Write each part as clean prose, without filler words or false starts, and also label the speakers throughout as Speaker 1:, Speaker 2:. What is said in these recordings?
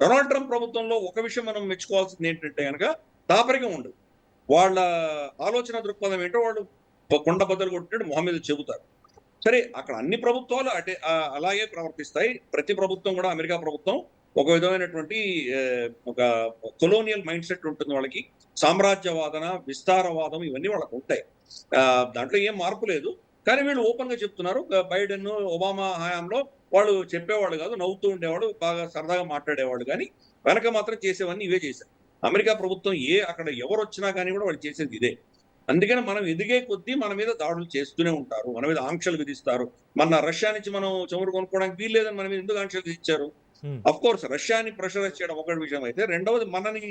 Speaker 1: Donald Trump ప్రభుత్వంలో ఒక విషయం మనం మెచ్చుకోవాల్సింది ఏంటంటే కనుక దాపరికం ఉండదు. వాళ్ళ ఆలోచన దృక్పథం ఏంటో వాళ్ళు కొండ బద్దలు కొట్టినట్టు మొహం మీద చెబుతారు. సరే అక్కడ అన్ని ప్రభుత్వాలు అలాగే ప్రవర్తిస్తాయి. ప్రతి ప్రభుత్వం కూడా అమెరికా ప్రభుత్వం ఒక విధమైనటువంటి ఒక కొలోనియల్ మైండ్ సెట్ ఉంటుంది వాళ్ళకి. సామ్రాజ్యవాదన, విస్తారవాదం ఇవన్నీ వాళ్ళకు ఉంటాయి. దాంట్లో ఏం మార్పు లేదు. కానీ వీళ్ళు ఓపెన్ గా చెప్తున్నారు. బైడెన్, ఒబామా హయాంలో వాళ్ళు చెప్పేవాళ్ళు కాదు, నవ్వుతూ ఉండేవాడు, బాగా సరదాగా మాట్లాడేవాడు. కానీ వెనక మాత్రం చేసేవన్నీ ఇవే చేశారు. అమెరికా ప్రభుత్వం అక్కడ ఎవరు వచ్చినా కానీ కూడా వాళ్ళు చేసేది ఇదే. అందుకని మనం ఎదిగే కొద్దీ మన మీద దాడులు చేస్తూనే ఉంటారు, మన మీద ఆంక్షలు విధిస్తారు. మన రష్యా నుంచి మనం చమురు కొనుక్కోవడానికి వీల్లేదని మన మీద ఎందుకు ఆంక్షలు విధించారు? అఫ్ కోర్స్ రష్యాని ప్రెషరైజ్ చేయడం ఒకటి విషయం అయితే, రెండవది మనని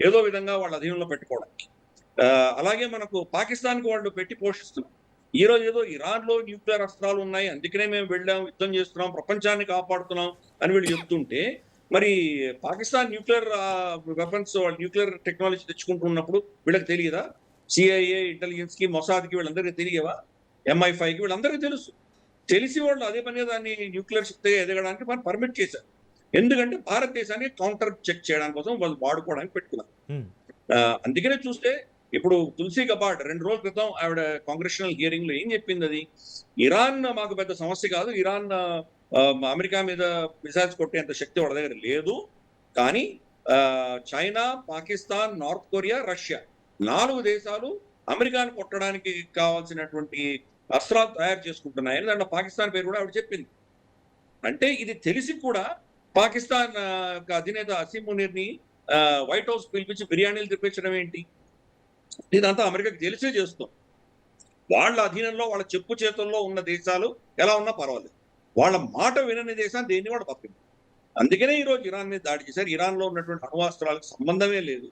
Speaker 1: ఏదో విధంగా వాళ్ళ అధీనంలో పెట్టుకోవడానికి. అలాగే మనకు పాకిస్తాన్ కి వాళ్ళు పెట్టి పోషిస్తున్నారు. ఈ రోజు ఏదో ఇరాన్ లో న్యూక్లియర్ అస్త్రాలు ఉన్నాయి, అందుకనే మేము వెళ్ళాం, యుద్ధం చేస్తున్నాం, ప్రపంచాన్ని కాపాడుతున్నాం అని వీళ్ళు చెప్తుంటే, మరి Pakistan nuclear weapons, nuclear technology తెచ్చుకుంటున్నప్పుడు వీళ్ళకి తెలియదా? సిఐఏ, ఇంటెలిజెన్స్ కి, మొసాద్ కి వీళ్ళందరికీ తెలియవా? MI5 కి వీళ్ళందరికీ తెలుసు. తెలిసి వాళ్ళు అదే పనిగా దాన్ని న్యూక్లియర్ శక్తిగా ఎదగడానికి మనం పర్మిట్ చేశారు. ఎందుకంటే భారతదేశాన్ని కౌంటర్ చెక్ చేయడానికి కోసం వాళ్ళు వాడుకోవడానికి పెట్టుకున్నారు. అందుకనే చూస్తే ఇప్పుడు తులసి గబార్డ్ 2 రోజుల క్రితం ఆవిడ కాంగ్రెషనల్ హియరింగ్ లో ఏం చెప్పింది? అది ఇరాన్ మాకు పెద్ద సమస్య కాదు, ఇరాన్ అమెరికా మీద మిసైల్స్ కొట్టేంత శక్తి వాళ్ళ దగ్గర లేదు, కానీ China, Pakistan, north Korea, Russia 4 దేశాలు అమెరికాను కొట్టడానికి కావాల్సినటువంటి అస్త్రాలు తయారు చేసుకుంటున్నాయని దాంట్లో పాకిస్తాన్ పేరు కూడా ఆవిడ చెప్పింది. అంటే ఇది తెలిసి కూడా పాకిస్తాన్ అధినేత అసీం మునీర్ని వైట్ హౌస్ పిలిపించి బిర్యానీలు తెప్పించడం ఏంటి? ఇదంతా అమెరికాకి తెలిసే చేస్తాం. వాళ్ళ అధీనంలో, వాళ్ళ చెప్పు చేతుల్లో ఉన్న దేశాలు ఎలా ఉన్నా పర్వాలేదు, వాళ్ళ మాట వినని దేశాన్ని దేన్ని కూడా పక్కింది. అందుకనే ఈరోజు ఇరాన్ మీద దాడి చేశారు. ఇరాన్ లో ఉన్నటువంటి అణ్వాస్త్రాలకు సంబంధమే లేదు.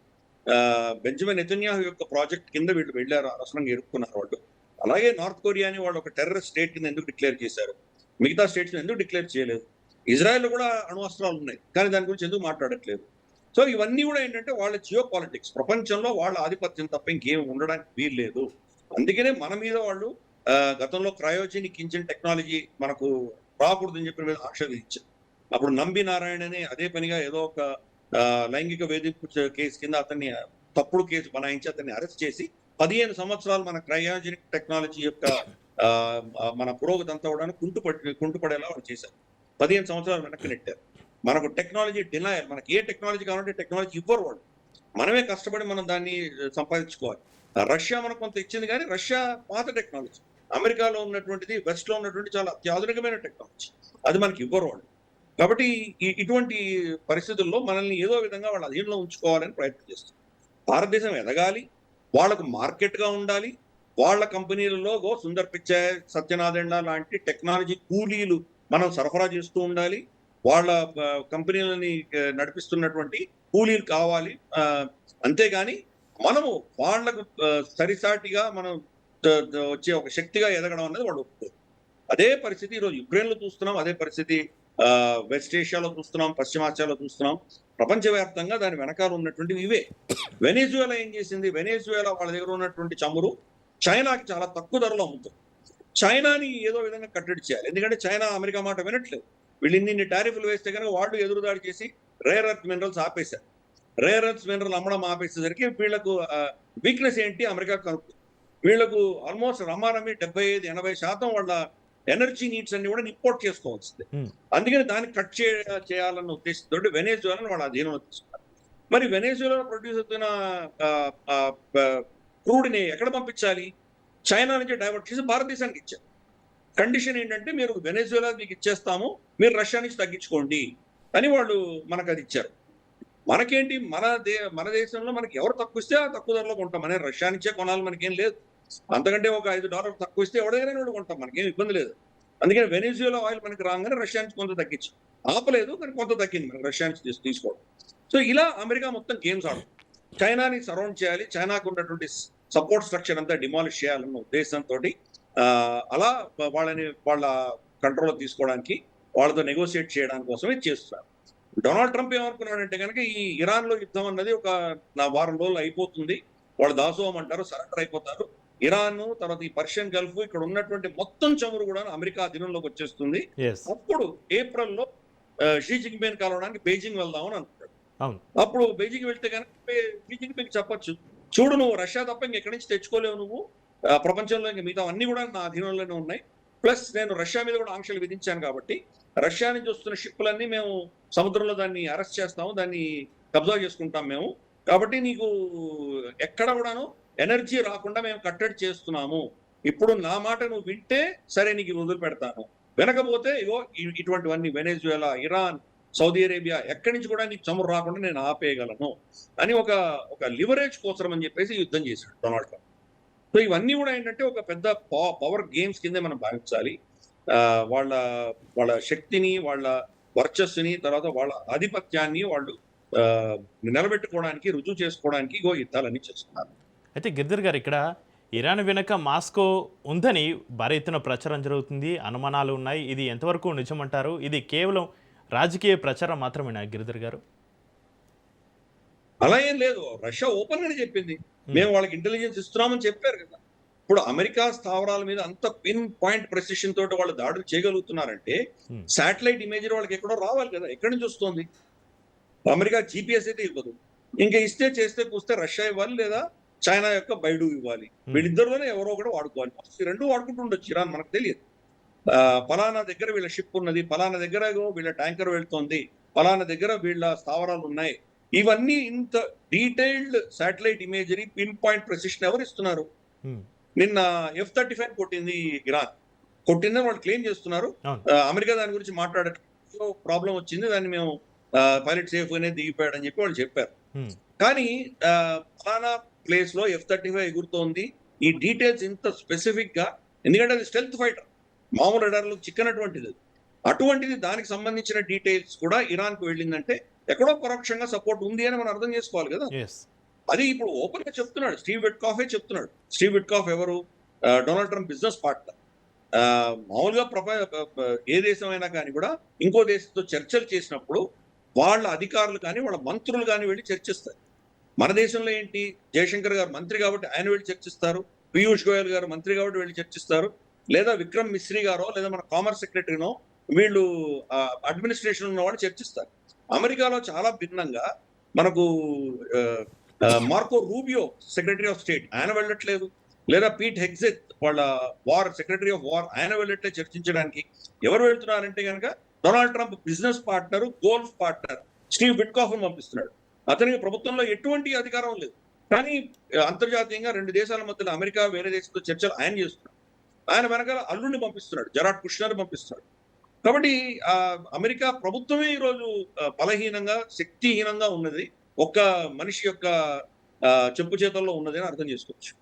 Speaker 1: బెంజమిన్ నెతన్యాహు యొక్క ప్రాజెక్ట్ కింద వీళ్ళు వెళ్ళారు, అనవసరంగా ఎరుక్కున్నారు వాళ్ళు. అలాగే నార్త్ కొరియాని వాళ్ళు ఒక టెర్రరిస్ట్ స్టేట్ కింద ఎందుకు డిక్లేర్ చేశారు? మిగతా స్టేట్స్ ఎందుకు డిక్లేర్ చేయలేదు? ఇజ్రాయెల్ కూడా అణ్వాస్త్రాలు ఉన్నాయి, కానీ దాని గురించి ఎందుకు మాట్లాడట్లేదు? సో ఇవన్నీ కూడా ఏంటంటే వాళ్ళ జియో పాలిటిక్స్, ప్రపంచంలో వాళ్ళ ఆధిపత్యం తప్ప ఇంకేం ఉండడానికి వీల్లేదు. అందుకనే మన మీద వాళ్ళు గతంలో క్రయోజెనిక్ ఇంజిన్ టెక్నాలజీ మనకు రాకూడదని చెప్పిన మీద ఆంక్ష విధించారు. అప్పుడు నంబి నారాయణ అనే అదే పనిగా ఏదో ఒక లైంగిక వేధింపు కేసు కింద అతన్ని తప్పుడు కేసు బనాయించి అతన్ని అరెస్ట్ చేసి 15 సంవత్సరాలు మన క్రయోజెనిక్ టెక్నాలజీ యొక్క మన పురోగతి అంతా కూడా కుంటుపడేలా వాళ్ళు చేశారు. 15 సంవత్సరాలు వెనక్కి నెట్టారు. మనకు టెక్నాలజీ డినయల్, మనకి ఏ టెక్నాలజీ కావాలంటే టెక్నాలజీ ఇవ్వరు వాళ్ళు. మనమే కష్టపడి మనం దాన్ని సంపాదించుకోవాలి. రష్యా మనకు కొంత ఇచ్చింది, కానీ రష్యా పాత టెక్నాలజీ, అమెరికాలో ఉన్నటువంటిది, వెస్ట్ లో ఉన్నటువంటి చాలా అత్యాధునికమైన టెక్నాలజీ, అది మనకి ఇవ్వరు వాళ్ళు. కాబట్టి ఇటువంటి పరిస్థితుల్లో మనల్ని ఏదో విధంగా వాళ్ళ అధీనంలో ఉంచుకోవాలని ప్రయత్నం చేస్తారు. భారతదేశం ఎదగాలి, వాళ్లకు మార్కెట్ గా ఉండాలి. వాళ్ళ కంపెనీలలో సుందర్ పిచాయ్, సత్యనారాయణ లాంటి టెక్నాలజీ కూలీలు మనం సరఫరా చేస్తూ ఉండాలి. వాళ్ళ కంపెనీలని నడిపిస్తున్నటువంటి కూలీలు కావాలి. అంతేగాని మనము వాళ్లకు సరిసాటిగా మనం వచ్చే ఒక శక్తిగా ఎదగడం అనేది వాళ్ళు ఒప్పుకోరు. అదే పరిస్థితి ఈరోజు యుక్రెయిన్ లో చూస్తున్నాం, అదే పరిస్థితి వెస్ట్ ఏషియాలో చూస్తున్నాం, పశ్చిమాసియాలో చూస్తున్నాం. ప్రపంచవ్యాప్తంగా దాని వెనకాల ఉన్నటువంటివి ఇవే. వెనేజువేలా ఏం చేసింది? వెనేజువేలా వాళ్ళ దగ్గర ఉన్నటువంటి చమురు చైనాకి చాలా తక్కువ ధరలో అమ్ముతుంది. చైనాని ఏదో విధంగా కట్టడి చేయాలి, ఎందుకంటే చైనా అమెరికా మాట వినట్లేదు. వీళ్ళు ఇన్ని టారిఫ్లు వేస్తే కనుక వాళ్ళు ఎదురుదాడి చేసి రేర్ ఎర్త్ మినరల్స్ ఆపేశారు. రేర్ ఎర్త్ మినరల్ అమ్మడం ఆపేసేసరికి వీళ్లకు వీక్నెస్ ఏంటి అమెరికా కనుక్కు. వీళ్లకు ఆల్మోస్ట్ రమారమి 75-80% వాళ్ళ ఎనర్జీ నీడ్స్ అన్ని కూడా ఇంపోర్ట్ చేసుకోవాల్సిందే. అందుకని దాన్ని కట్ చేయాలన్న ఉద్దేశంతో వెనేజువేలాను వాళ్ళ అధీనంలో తీసుకున్నారు. మరి వెనేజువేలా ప్రొడ్యూస్ అవుతున్న క్రూడ్ని ఎక్కడ పంపించాలి? చైనా నుంచి డైవర్ట్ చేసి భారతదేశానికి ఇచ్చారు. కండిషన్ ఏంటంటే, మీరు వెనేజువేలా మీకు ఇచ్చేస్తాము, మీరు రష్యా నుంచి తగ్గించుకోండి అని వాళ్ళు మనకు అది ఇచ్చారు. మనకేంటి, మన దేశంలో మనకి ఎవరు తక్కువ ఇస్తే తక్కువ ధరలో కొంటాం. అనే రష్యా నుంచే కొనాలి, మనకేం లేదు. అంతకంటే ఒక $5 తక్కువ ఇస్తే ఎవరైనా కొంటాం, మనకేం ఇబ్బంది లేదు. అందుకని వెనేజువేలా ఆయిల్ మనకి రాగానే రష్యా నుంచి కొంత తగ్గించాం. ఆపలేదు, కానీ కొంత తగ్గింది మనకి రష్యా నుంచి తీసుకోవడం. సో ఇలా అమెరికా మొత్తం గేమ్స్ ఆడు, చైనాని సరౌండ్ చేయాలి, చైనాకు ఉన్నటువంటి సపోర్ట్ స్ట్రక్చర్ అంతా డిమాలిష్ చేయాలన్న ఉద్దేశంతో అలా వాళ్ళ కంట్రోల్లో తీసుకోవడానికి, వాళ్ళతో నెగోషియేట్ చేయడానికి కోసమే చేస్తున్నారు. డొనాల్డ్ ట్రంప్ ఏమనుకున్నాడంటే కనుక ఈ ఇరాన్ లో యుద్ధం అన్నది ఒక 4 వారం రోజులు అయిపోతుంది, వాళ్ళు దాసోహం అంటారు, సరెండర్ అయిపోతారు. ఇరాన్ తర్వాత ఈ పర్షియన్ గల్ఫ్, ఇక్కడ ఉన్నటువంటి మొత్తం చమురు కూడా అమెరికా అధీనంలోకి వచ్చేస్తుంది. అప్పుడు ఏప్రిల్లో షీ జిన్పింగ్ కలవడానికి బీజింగ్ వెళ్దామని అనుకున్నాడు.
Speaker 2: అవును.
Speaker 1: అప్పుడు బీజింగ్ వెళ్తే కనుక బీజింగ్ మీకు చెప్పొచ్చు, చూడు నువ్వు రష్యా తప్ప ఇంకెక్కడి నుంచి తెచ్చుకోలేవు నువ్వు, ప్రపంచంలో ఇంక మిగతా అన్ని కూడా నా అధీనంలోనే ఉన్నాయి. ప్లస్ నేను రష్యా మీద కూడా ఆంక్షలు విధించాను కాబట్టి రష్యా నుంచి వస్తున్న షిప్పులన్నీ మేము సముద్రంలో దాన్ని అరెస్ట్ చేస్తాము, దాన్ని కబ్జా చేసుకుంటాం మేము. కాబట్టి నీకు ఎక్కడ కూడాను ఎనర్జీ రాకుండా మేము కట్టడి చేస్తున్నాము. ఇప్పుడు నా మాట నువ్వు వింటే సరే నీకు వదిలిపెడతాను. వినకపోతే ఇగో ఇటువంటివన్నీ వెనెజుయలా, ఇరాన్, సౌదీ అరేబియా ఎక్కడి నుంచి కూడా నీకు చమురు రాకుండా నేను ఆపేయగలను అని ఒక ఒక లివరేజ్ కోసం అని చెప్పేసి యుద్ధం చేశాడు డొనాల్డ్ ట్రంప్. సో ఇవన్నీ కూడా ఏంటంటే ఒక పెద్ద పవర్ గేమ్స్ కిందే మనం భావించాలి. వాళ్ళ వాళ్ళ శక్తిని, వాళ్ళ వర్చస్సుని, తర్వాత వాళ్ళ ఆధిపత్యాన్ని వాళ్ళు నిలబెట్టుకోవడానికి, రుజువు చేసుకోవడానికి ఇగో యుద్ధాలన్నీ చేస్తున్నారు.
Speaker 2: అయితే గిరిధర్ గారు, ఇక్కడ ఇరాన్ వెనుక మాస్కో ఉందని భారీ ఎత్తున ప్రచారం జరుగుతుంది, అనుమానాలు ఉన్నాయి. ఇది ఎంతవరకు నిజమంటారు? ఇది కేవలం రాజకీయ ప్రచారం మాత్రమేనా గిరిధర్ గారు?
Speaker 1: అలా ఏం లేదు. రష్యా ఓపెన్ గానే చెప్పింది. మేము వాళ్ళకి ఇంటెలిజెన్స్ ఇస్తున్నామని చెప్పారు కదా! ఇప్పుడు అమెరికా స్థావరాల మీద అంత పిన్ పాయింట్ ప్రెసిషన్ తోటి వాళ్ళు దాడులు చేయగలుగుతున్నారంటే శాటిలైట్ ఇమేజరీ వాళ్ళకి ఎక్కడో రావాలి కదా! ఎక్కడి నుంచి వస్తుంది? అమెరికా జీపీఎస్ అయితే ఇవ్వదు. ఇంకా ఇస్తే చేస్తే కూస్తే రష్యా ఇవ్వాలి, లేదా చైనా యొక్క బైడు ఇవ్వాలి. వీళ్ళిద్దరిలోనే ఎవరో ఒకటి వాడుకోవాలి. ఈ రెండు వాడుకుంటూ ఉండొచ్చు ఇరాన్, మనకు తెలియదు. పలానా దగ్గర వీళ్ళ షిప్ ఉన్నది, పలానా దగ్గర వీళ్ళ ట్యాంకర్ వెళ్తోంది, పలానా దగ్గర వీళ్ళ స్థావరాలు ఉన్నాయి. ఇవన్నీ ఇంత detailed satellite imagery, pin point precision ఎవరు ఇస్తున్నారు? నిన్న F-35 కొట్టింది ఇరాన్. కొట్టిందని వాళ్ళు క్లెయిమ్ చేస్తున్నారు. అమెరికా దాని గురించి మాట్లాడటం ప్రాబ్లం వచ్చింది, దాన్ని మేము పైలట్ సేఫ్ గానే దిగిపోయాడు అని చెప్పి వాళ్ళు చెప్పారు. కానీ ఫలానా ప్లేస్ లో F-35 ఎగురుతోంది, ఈ డీటెయిల్స్ ఇంత స్పెసిఫిక్ గా, ఎందుకంటే అది స్టెల్త్ ఫైటర్, మామూలు రడార్లు చిక్కనటువంటిది. అటువంటిది దానికి సంబంధించిన డీటెయిల్స్ కూడా ఇరాన్ కు వెళ్ళిందంటే ఎక్కడో పరోక్షంగా సపోర్ట్ ఉంది అని మనం అర్థం చేసుకోవాలి కదా. అది ఇప్పుడు ఓపెన్ గా చెప్తున్నాడు, స్టీవ్ విట్కాఫే చెప్తున్నాడు. స్టీవ్ విట్కాఫ్ ఎవరు? Donald Trump business partner. మామూలుగా ఏ దేశం అయినా కానీ కూడా ఇంకో దేశంతో చర్చలు చేసినప్పుడు వాళ్ళ అధికారులు కానీ వాళ్ళ మంత్రులు కానీ వెళ్ళి చర్చిస్తారు. మన దేశంలో ఏంటి, జయశంకర్ గారు మంత్రి కాబట్టి ఆయన వెళ్ళి చర్చిస్తారు, పీయూష్ గోయల్ గారు మంత్రి కాబట్టి వెళ్ళి చర్చిస్తారు, లేదా విక్రమ్ మిశ్రీ గారో లేదా మన కామర్స్ సెక్రటరీనో వీళ్ళు అడ్మినిస్ట్రేషన్ ఉన్న వాళ్ళు చర్చిస్తారు. అమెరికాలో చాలా భిన్నంగా మనకు Marco Rubio secretary of state ఆయన వెళ్ళట్లేదు, లేదా పీట్ హెగ్జెత్ వాళ్ళ సెక్రటరీ ఆఫ్ వార్ ఆయన వెళ్ళట్లేదు చర్చించడానికి. ఎవరు వెళ్తున్నారంటే కనుక Donald Trump business partner, golf partner Steve Witkoff పంపిస్తున్నాడు. అతనికి ప్రభుత్వంలో ఎటువంటి అధికారం లేదు, కానీ అంతర్జాతీయంగా రెండు దేశాల మధ్యలో అమెరికా వేరే దేశంతో చర్చలు ఆయన చేస్తున్నాడు. ఆయన వెనకాల అల్లుడిని పంపిస్తున్నాడు, జరాడ్ కుష్నర్ పంపిస్తున్నాడు. కాబట్టి అమెరికా ప్రభుత్వమే ఈరోజు బలహీనంగా, శక్తిహీనంగా ఉన్నది, ఒక్క మనిషి యొక్క చెప్పు చేతల్లో ఉన్నది అని అర్థం చేసుకోవచ్చు.